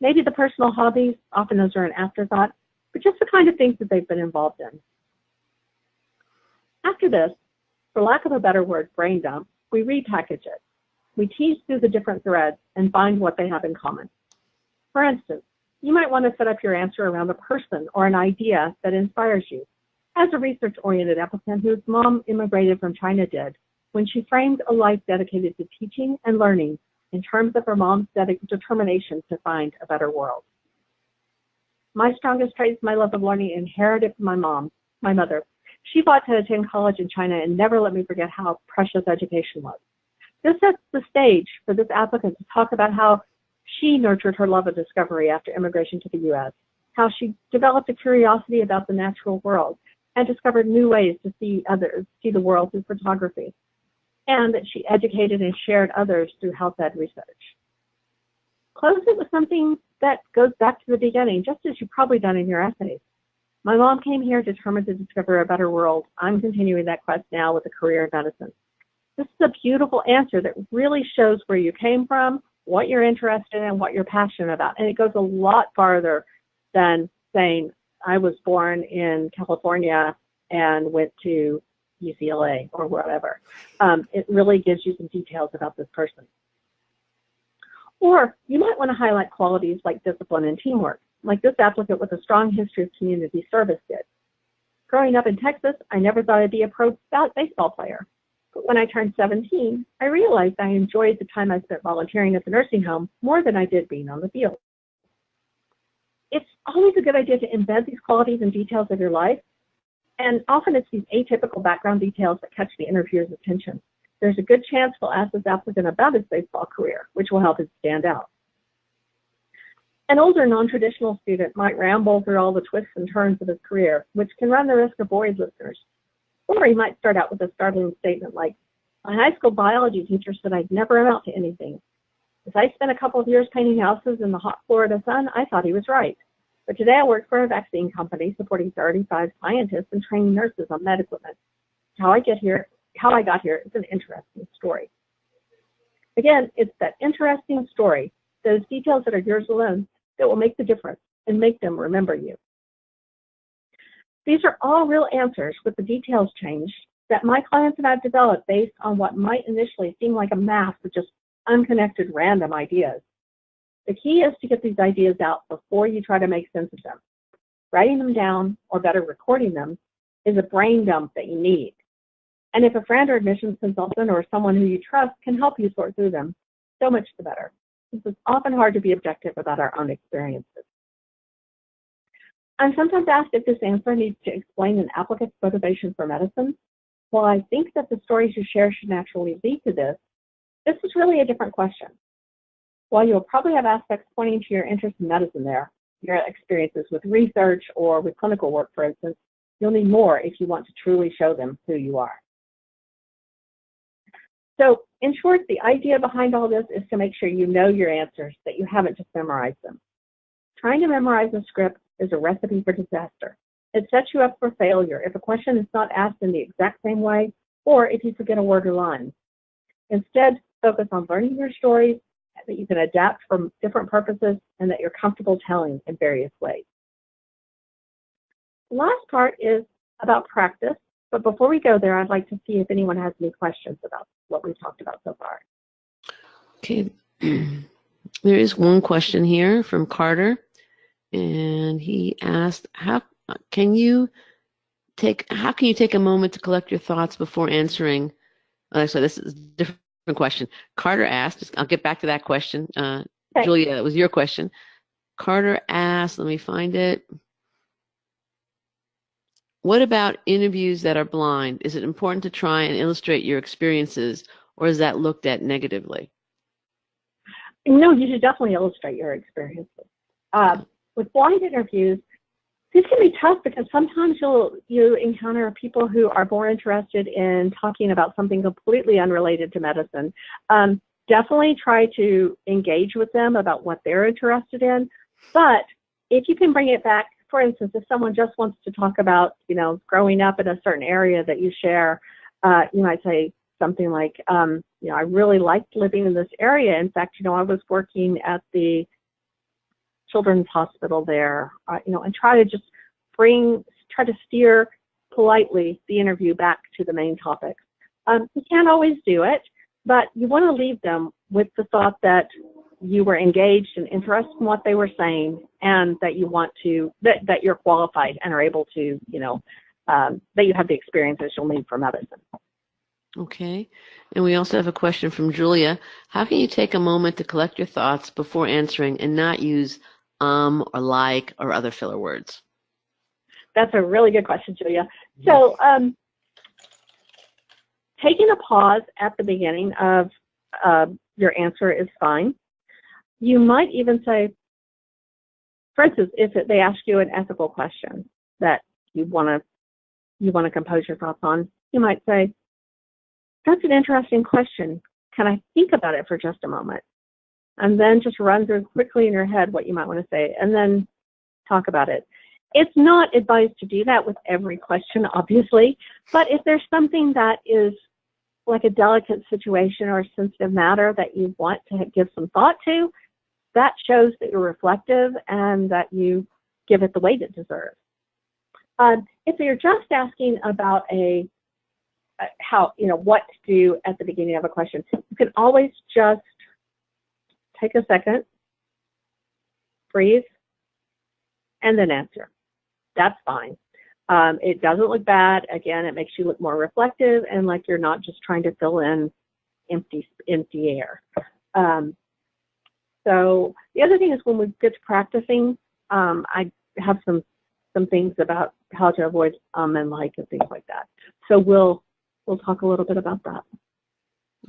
Speaker 2: maybe the personal hobbies, often those are an afterthought, but just the kind of things that they've been involved in. After this, for lack of a better word, brain dump, we repackage it. We tease through the different threads and find what they have in common. For instance, you might want to set up your answer around a person or an idea that inspires you, as a research-oriented applicant whose mom immigrated from China did, when she framed a life dedicated to teaching and learning in terms of her mom's determination to find a better world. My strongest trait is my love of learning, inherited from my mother. She fought to attend college in China and never let me forget how precious education was. This sets the stage for this applicant to talk about how she nurtured her love of discovery after immigration to the U.S., how she developed a curiosity about the natural world and discovered new ways to see the world through photography, and that she educated and shared others through health ed research. Close it with something that goes back to the beginning, just as you've probably done in your essays. My mom came here determined to discover a better world. I'm continuing that quest now with a career in medicine. This is a beautiful answer that really shows where you came from, what you're interested in, and what you're passionate about. And it goes a lot farther than saying, I was born in California and went to UCLA or whatever. It really gives you some details about this person. Or you might want to highlight qualities like discipline and teamwork, like this applicant with a strong history of community service did. Growing up in Texas, I never thought I'd be a pro baseball player. But when I turned 17, I realized I enjoyed the time I spent volunteering at the nursing home more than I did being on the field. It's always a good idea to embed these qualities and details of your life, and often it's these atypical background details that catch the interviewer's attention. There's a good chance we'll ask this applicant about his baseball career, which will help him stand out. An older, non-traditional student might ramble through all the twists and turns of his career, which can run the risk of boring listeners. Or he might start out with a startling statement like, my high school biology teacher said I'd never amount to anything. As I spent a couple of years painting houses in the hot Florida sun, I thought he was right. But today I work for a vaccine company supporting 35 scientists and training nurses on med equipment. How I got here is an interesting story. Again, it's that interesting story, those details that are yours alone, that will make the difference and make them remember you. These are all real answers with the details changed that my clients and I have developed based on what might initially seem like a mass of just unconnected random ideas. The key is to get these ideas out before you try to make sense of them. Writing them down, or better, recording them, is a brain dump that you need. And if a friend or admissions consultant or someone who you trust can help you sort through them, so much the better. It's often hard to be objective about our own experiences. I'm sometimes asked if this answer needs to explain an applicant's motivation for medicine. While I think that the stories you share should naturally lead to this is really a different question. While you'll probably have aspects pointing to your interest in medicine there, your experiences with research or with clinical work, for instance, you'll need more if you want to truly show them who you are. So, in short, the idea behind all this is to make sure you know your answers, that you haven't just memorized them. Trying to memorize a script is a recipe for disaster. It sets you up for failure if a question is not asked in the exact same way, or if you forget a word or line. Instead, focus on learning your stories that you can adapt for different purposes and that you're comfortable telling in various ways. The last part is about practice, but before we go there, I'd like to see if anyone has any questions about what we've talked about so far.
Speaker 1: Okay, there is one question here from Carter, and he asked, how can you take a moment to collect your thoughts before answering? Actually, this is a different question. Carter asked, I'll get back to that question. Okay. Julia, it was your question. Carter asked, let me find it. What about interviews that are blind? Is it important to try and illustrate your experiences, or is that looked at negatively?
Speaker 2: No, you should definitely illustrate your experiences. With blind interviews, these can be tough because sometimes you encounter people who are more interested in talking about something completely unrelated to medicine. Definitely try to engage with them about what they're interested in. But if you can bring it back, for instance, if someone just wants to talk about, growing up in a certain area that you share, you might say something like, I really liked living in this area. In fact, I was working at the Children's Hospital there, and try to steer politely the interview back to the main topic. You can't always do it, but you want to leave them with the thought that you were engaged and interested in what they were saying, and that you want to, that you're qualified and are able to, that you have the experiences you'll need for medicine.
Speaker 1: Okay. And we also have a question from Julia. How can you take a moment to collect your thoughts before answering and not use or like or other filler words?
Speaker 2: That's a really good question, Julia. So taking a pause at the beginning of your answer is fine. You might even say, for instance, if they ask you an ethical question that you want to compose your thoughts on, you might say, that's an interesting question. Can I think about it for just a moment? And then just run through quickly in your head what you might want to say, and then talk about it. It's not advised to do that with every question, obviously, but if there's something that is like a delicate situation or a sensitive matter that you want to give some thought to, that shows that you're reflective and that you give it the weight it deserves. If you're just asking about what to do at the beginning of a question, you can always just take a second, breathe, and then answer. That's fine. It doesn't look bad. Again, it makes you look more reflective and like you're not just trying to fill in empty air. So the other thing is when we get to practicing, I have some things about how to avoid and like and things like that. So we'll talk a little bit about that.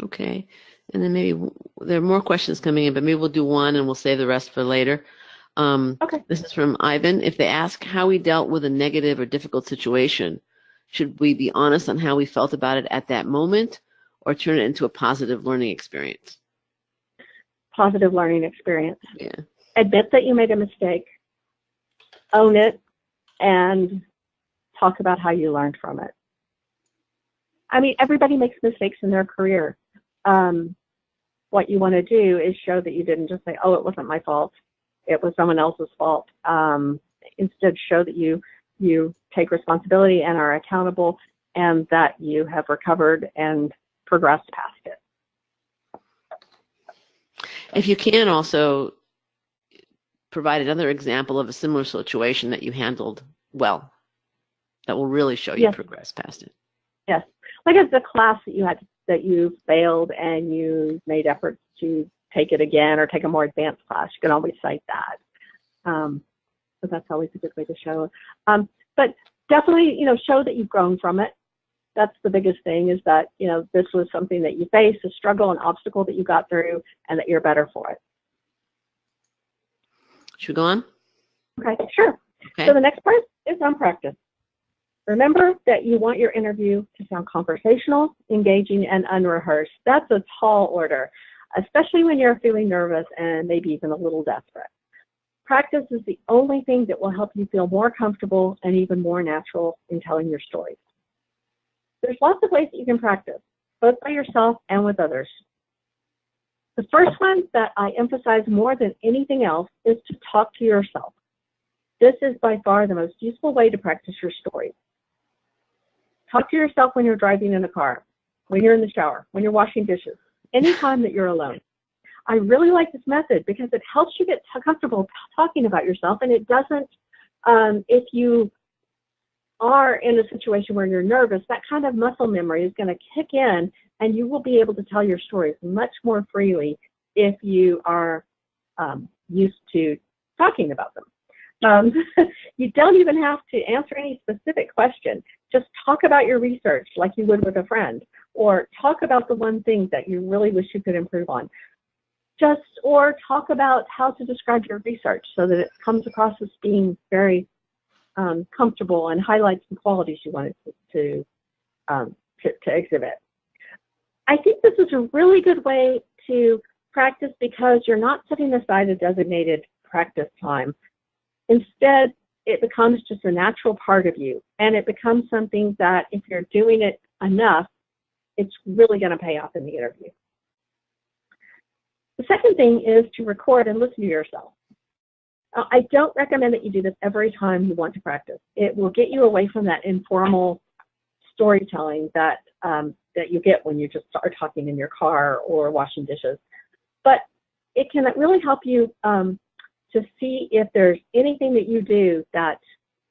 Speaker 1: Okay. And then maybe there are more questions coming in, but maybe we'll do one and we'll save the rest for later.
Speaker 2: Okay.
Speaker 1: This is from Ivan. If they ask how we dealt with a negative or difficult situation, should we be honest on how we felt about it at that moment or turn it into a positive learning experience?
Speaker 2: Positive learning experience.
Speaker 1: Yeah.
Speaker 2: Admit that you made a mistake, own it, and talk about how you learned from it. I mean, everybody makes mistakes in their career. What you want to do is show that you didn't just say, oh, it wasn't my fault. It was someone else's fault. Instead, show that you take responsibility and are accountable and that you have recovered and progressed past it.
Speaker 1: If you can also provide another example of a similar situation that you handled well, that will really show you progress past it.
Speaker 2: Yes. Like it's a class that you failed and you made efforts to take it again or take a more advanced class. You can always cite that. So that's always a good way to show. But definitely, show that you've grown from it. That's the biggest thing is that, this was something that you faced, a struggle, an obstacle that you got through, and that you're better for it.
Speaker 1: Should we go on?
Speaker 2: Okay, sure. Okay. So the next part is on practice. Remember that you want your interview to sound conversational, engaging, and unrehearsed. That's a tall order, especially when you're feeling nervous and maybe even a little desperate. Practice is the only thing that will help you feel more comfortable and even more natural in telling your stories. There's lots of ways that you can practice, both by yourself and with others. The first one that I emphasize more than anything else is to talk to yourself. This is by far the most useful way to practice your stories. Talk to yourself when you're driving in a car, when you're in the shower, when you're washing dishes, anytime that you're alone. I really like this method because it helps you get comfortable talking about yourself, and it doesn't, if you are in a situation where you're nervous, that kind of muscle memory is going to kick in, and you will be able to tell your stories much more freely if you are used to talking about them. You don't even have to answer any specific question. Just talk about your research like you would with a friend, or talk about the one thing that you really wish you could improve on. Or talk about how to describe your research so that it comes across as being very comfortable and highlights the qualities you want it to exhibit. I think this is a really good way to practice because you're not setting aside a designated practice time. Instead, it becomes just a natural part of you, and it becomes something that if you're doing it enough, it's really going to pay off in the interview. The second thing is to record and listen to yourself. I don't recommend that you do this every time you want to practice. It will get you away from that informal storytelling that you get when you just start talking in your car or washing dishes. But it can really help you to see if there's anything that you do that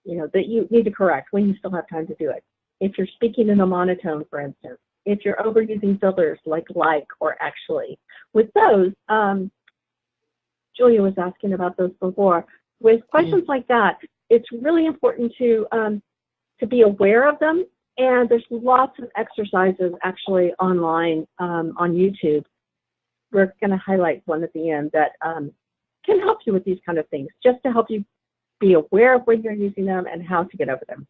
Speaker 2: you need to correct when you still have time to do it. If you're speaking in a monotone, for instance, if you're overusing fillers like or actually. With those, Julia was asking about those before. With questions like that, it's really important to be aware of them. And there's lots of exercises actually online on YouTube. We're going to highlight one at the end that can help you with these kind of things, just to help you be aware of when you're using them and how to get over them.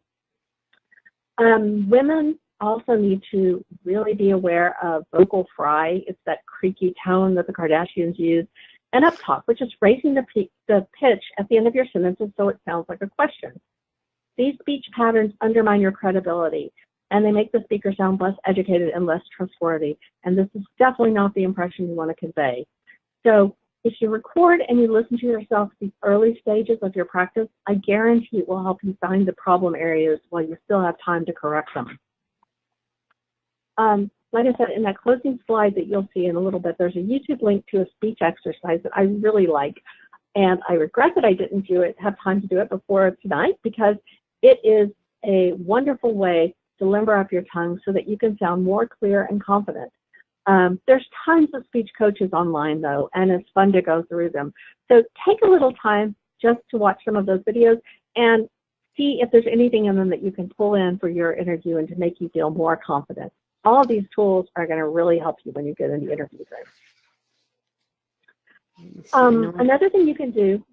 Speaker 2: Women also need to really be aware of vocal fry. It's that creaky tone that the Kardashians use. And uptalk, which is raising the pitch at the end of your sentences so it sounds like a question. These speech patterns undermine your credibility, and they make the speaker sound less educated and less trustworthy. And this is definitely not the impression you want to convey. So if you record and you listen to yourself at these early stages of your practice, I guarantee it will help you find the problem areas while you still have time to correct them. Like I said, in that closing slide that you'll see in a little bit, there's a YouTube link to a speech exercise that I really like. And I regret that I didn't have time to do it before tonight, because it is a wonderful way to limber up your tongue so that you can sound more clear and confident. There's tons of speech coaches online, though, and it's fun to go through them. So take a little time just to watch some of those videos and see if there's anything in them that you can pull in for your interview and to make you feel more confident. All of these tools are going to really help you when you get in the interview room. Another thing you can do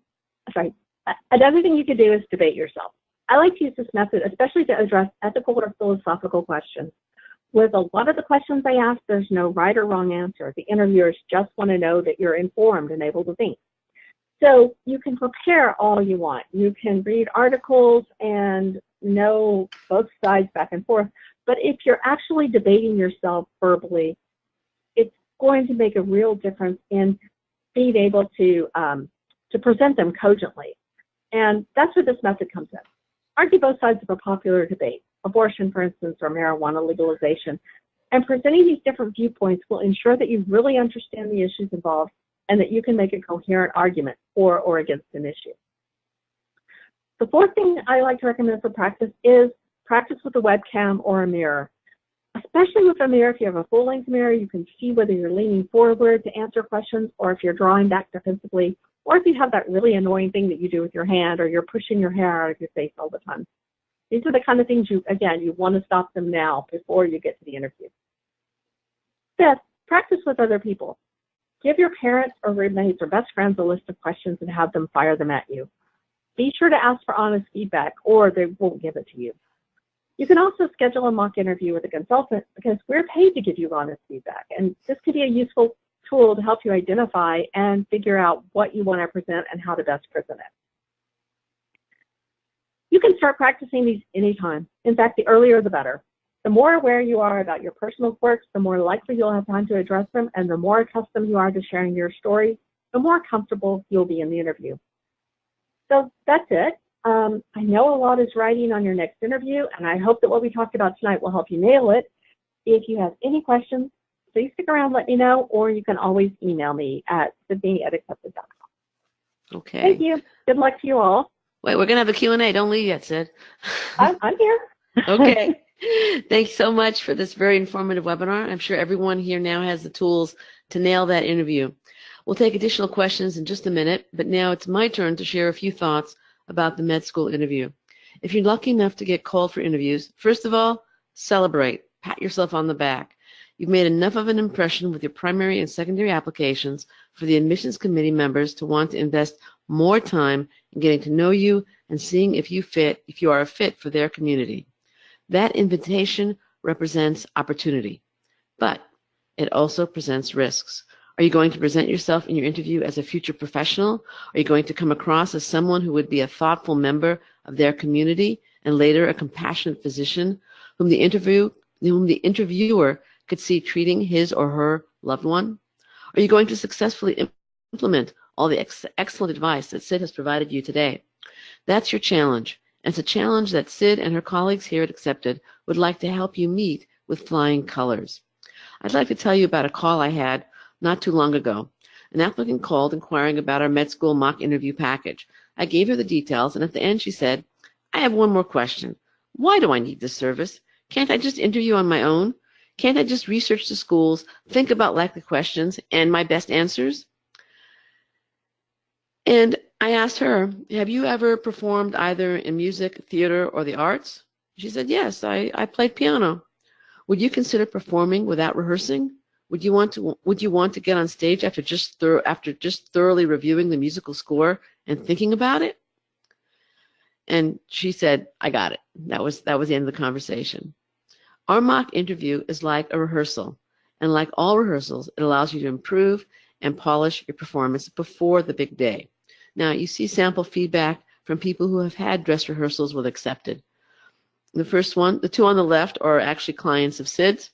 Speaker 2: is debate yourself. I like to use this method, especially to address ethical or philosophical questions. With a lot of the questions I ask, there's no right or wrong answer. The interviewers just want to know that you're informed and able to think. So you can prepare all you want. You can read articles and know both sides back and forth. But if you're actually debating yourself verbally, it's going to make a real difference in being able to present them cogently. And that's where this method comes in. Argue both sides of a popular debate, abortion, for instance, or marijuana legalization. And presenting these different viewpoints will ensure that you really understand the issues involved and that you can make a coherent argument for or against an issue. The fourth thing I like to recommend for practice is practice with a webcam or a mirror. Especially with a mirror, if you have a full-length mirror, you can see whether you're leaning forward to answer questions or if you're drawing back defensively, or if you have that really annoying thing that you do with your hand or you're pushing your hair out of your face all the time. These are the kind of things you want to stop them now before you get to the interview. Fifth, practice with other people. Give your parents or roommates or best friends a list of questions and have them fire them at you. Be sure to ask for honest feedback or they won't give it to you. You can also schedule a mock interview with a consultant because we're paid to give you honest feedback, and this could be a useful tool to help you identify and figure out what you want to present and how to best present it. You can start practicing these anytime. In fact, the earlier the better. The more aware you are about your personal quirks, the more likely you'll have time to address them, and the more accustomed you are to sharing your story, the more comfortable you'll be in the interview. So that's it. I know a lot is riding on your next interview, and I hope that what we talked about tonight will help you nail it. If you have any questions, please stick around, let me know, or you can always email me at sydney@accepted.com.
Speaker 1: Okay.
Speaker 2: Thank you. Good luck to you all.
Speaker 1: Wait, we're going to have a Q&A. Don't leave yet, Sid.
Speaker 2: I'm here.
Speaker 1: Okay. Thanks so much for this very informative webinar. I'm sure everyone here now has the tools to nail that interview. We'll take additional questions in just a minute, but now it's my turn to share a few thoughts about the med school interview. If you're lucky enough to get called for interviews, first of all, celebrate. Pat yourself on the back. You've made enough of an impression with your primary and secondary applications for the admissions committee members to want to invest more time in getting to know you and seeing if you are a fit for their community. That invitation represents opportunity, but it also presents risks. Are you going to present yourself in your interview as a future professional? Are you going to come across as someone who would be a thoughtful member of their community and later a compassionate physician whom the interviewer could see treating his or her loved one? Are you going to successfully implement all the excellent advice that Sid has provided you today? That's your challenge. And it's a challenge that Sid and her colleagues here at Accepted would like to help you meet with flying colors. I'd like to tell you about a call I had not too long ago. An applicant called inquiring about our med school mock interview package. I gave her the details, and at the end she said, "I have one more question. Why do I need this service? Can't I just interview on my own? Can't I just research the schools, think about likely questions and my best answers? And I asked her, have you ever performed either in music, theater, or the arts? She said, yes, I played piano. Would you consider performing without rehearsing? Would you want to get on stage after just thoroughly reviewing the musical score and thinking about it? And she said, I got it. That was the end of the conversation. Our mock interview is like a rehearsal, and like all rehearsals, it allows you to improve and polish your performance before the big day. Now, you see sample feedback from people who have had dress rehearsals with Accepted. The first one, the two on the left are actually clients of SIDS.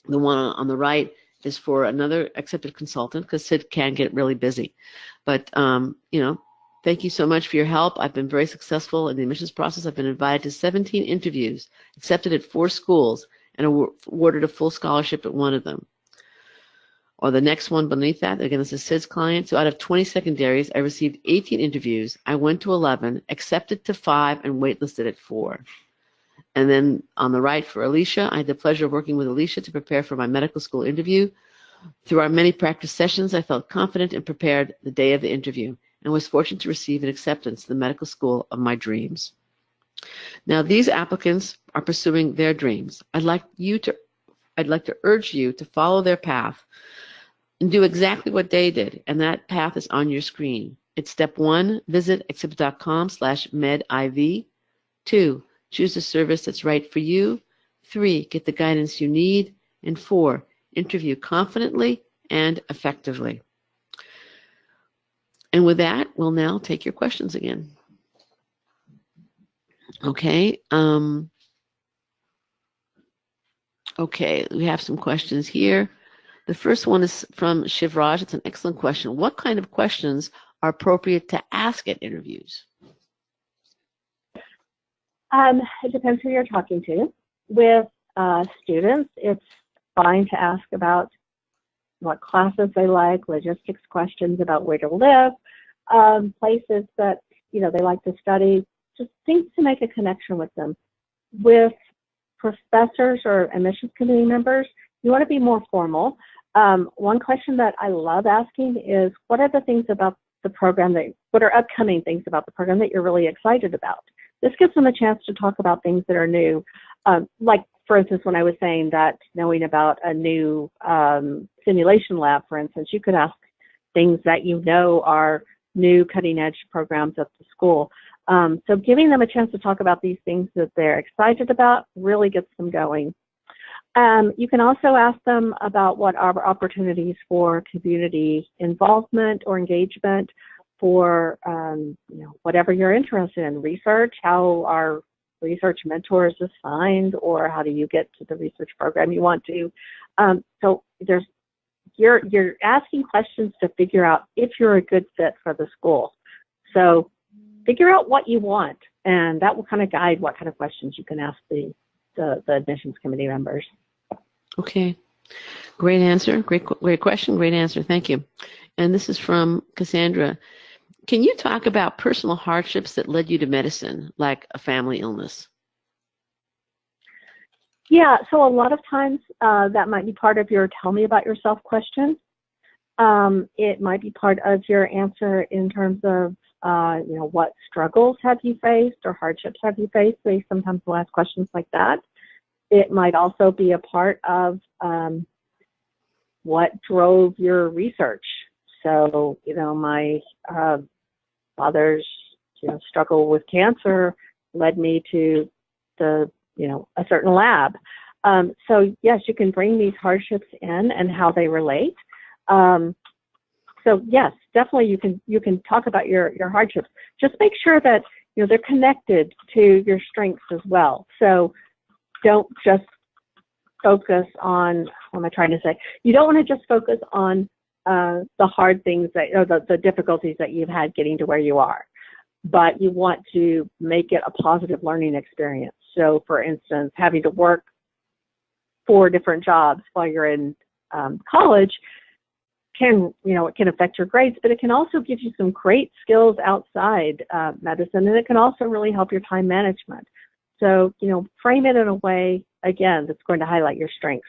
Speaker 1: The one on the right is for another Accepted consultant because SID can get really busy. But, thank you so much for your help. I've been very successful in the admissions process. I've been invited to 17 interviews, accepted at 4 schools, and awarded a full scholarship at one of them. Or the next one beneath that, again, this is SIDS client. So out of 20 secondaries, I received 18 interviews. I went to 11, accepted to 5, and waitlisted at 4. And then on the right for Alicia, I had the pleasure of working with Alicia to prepare for my medical school interview. Through our many practice sessions, I felt confident and prepared the day of the interview and was fortunate to receive an acceptance to the medical school of my dreams. Now, these applicants are pursuing their dreams. I'd like to urge you to follow their path and do exactly what they did, and that path is on your screen. It's step 1, visit accepted.com/mediv. 2, choose the service that's right for you. 3, get the guidance you need. And 4, interview confidently and effectively. And with that, we'll now take your questions again. Okay. Okay, we have some questions here. The first one is from Shivraj. It's an excellent question. What kind of questions are appropriate to ask at interviews?
Speaker 2: It depends who you're talking to. With students, it's fine to ask about what classes they like, logistics questions about where to live, places that they like to study, just things to make a connection with them. With professors or admissions committee members, you want to be more formal. One question that I love asking is, what are the things about the program what are upcoming things about the program that you're really excited about? This gives them a chance to talk about things that are new. Like, for instance, when I was saying that knowing about a new simulation lab, for instance, you could ask things that are new cutting-edge programs at the school. So giving them a chance to talk about these things that they're excited about really gets them going. You can also ask them about what are opportunities for community involvement or engagement for whatever you're interested in. Research, how are research mentors assigned, or how do you get to the research program you want to? So you're asking questions to figure out if you're a good fit for the school. So figure out what you want, and that will kind of guide what kind of questions you can ask the admissions committee members.
Speaker 1: Okay, great answer, great question, great answer, thank you. And this is from Cassandra. Can you talk about personal hardships that led you to medicine, like a family illness?
Speaker 2: Yeah, so a lot of times that might be part of your tell me about yourself question. It might be part of your answer in terms of what struggles have you faced or hardships have you faced? They sometimes will ask questions like that. It might also be a part of what drove your research. So, my father's struggle with cancer led me to a certain lab. So yes, you can bring these hardships in and how they relate. So yes, definitely you can talk about your hardships. Just make sure that they're connected to your strengths as well. So don't just focus on, what am I trying to say? You don't want to just focus on the hard things or the difficulties that you've had getting to where you are, but you want to make it a positive learning experience. So for instance, having to work 4 different jobs while you're in college it can affect your grades, but it can also give you some great skills outside medicine, and it can also really help your time management. So, frame it in a way, again, that's going to highlight your strengths.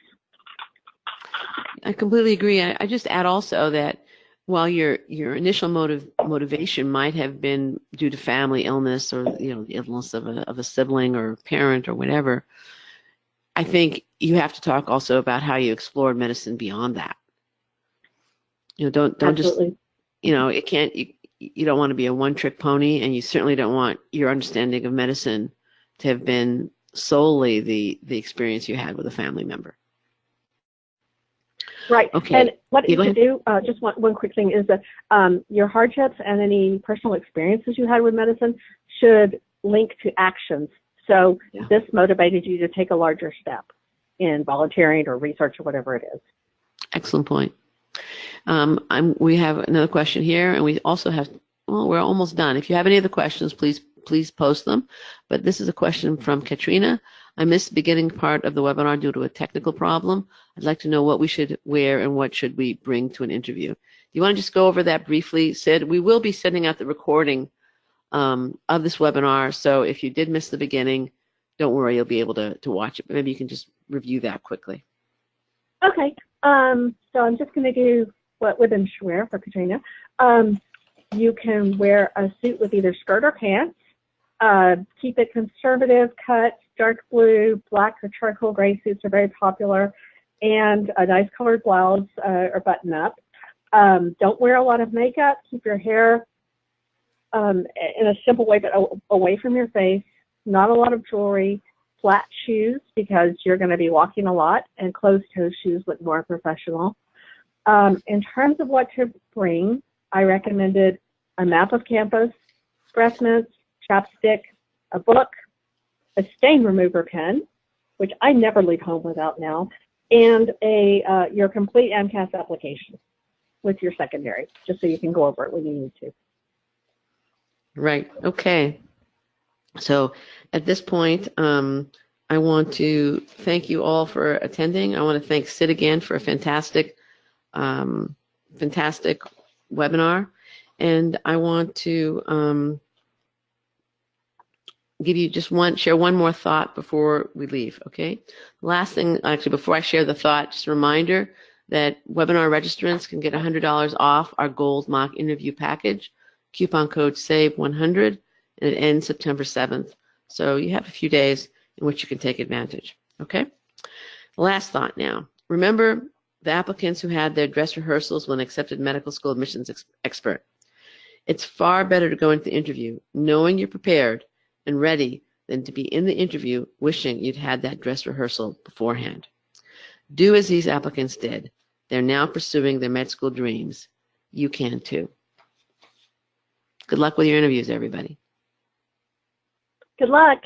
Speaker 1: I completely agree. I just add also that while your initial motivation might have been due to family illness or the illness of a sibling or parent or whatever, I think you have to talk also about how you explored medicine beyond that. Don't
Speaker 2: Absolutely.
Speaker 1: just it can't you don't want to be a one-trick pony, and you certainly don't want your understanding of medicine to have been solely the experience you had with a family member.
Speaker 2: Right.
Speaker 1: Okay.
Speaker 2: And what you should do, just one quick thing, is that your hardships and any personal experiences you had with medicine should link to actions. So this motivated you to take a larger step in volunteering or research or whatever it is.
Speaker 1: Excellent point. We have another question here, and we also have, well, we're almost done. If you have any other questions, please post them. But this is a question from Katrina. I missed the beginning part of the webinar due to a technical problem. I'd like to know what we should wear and what should we bring to an interview. Do you want to just go over that briefly, Sid? We will be sending out the recording of this webinar, so if you did miss the beginning, don't worry, you'll be able to watch it. But maybe you can just review that quickly.
Speaker 2: Okay. So I'm just going to do what women should wear for Katrina. You can wear a suit with either skirt or pants. Keep it conservative cut, dark blue, black or charcoal gray suits are very popular, and a nice colored blouse or button up. Don't wear a lot of makeup. Keep your hair in a simple way, but away from your face. Not a lot of jewelry. Flat shoes, because you're going to be walking a lot, and closed-toe shoes look more professional. In terms of what to bring, I recommended a map of campus, breath mints, chapstick, a book, a stain remover pen, which I never leave home without now, and your complete AMCAS application with your secondary, just so you can go over it when you need to.
Speaker 1: Right. Okay. So at this point, I want to thank you all for attending. I want to thank Sid again for a fantastic webinar. And I want to give you share one more thought before we leave, okay? Last thing, actually, before I share the thought, just a reminder that webinar registrants can get $100 off our gold mock interview package, coupon code SAVE100, and it ends September 7th. So you have a few days in which you can take advantage, okay? Last thought now. Remember the applicants who had their dress rehearsals when accepted medical school admissions expert. It's far better to go into the interview knowing you're prepared and ready than to be in the interview wishing you'd had that dress rehearsal beforehand. Do as these applicants did. They're now pursuing their med school dreams. You can too. Good luck with your interviews, everybody.
Speaker 2: Good luck.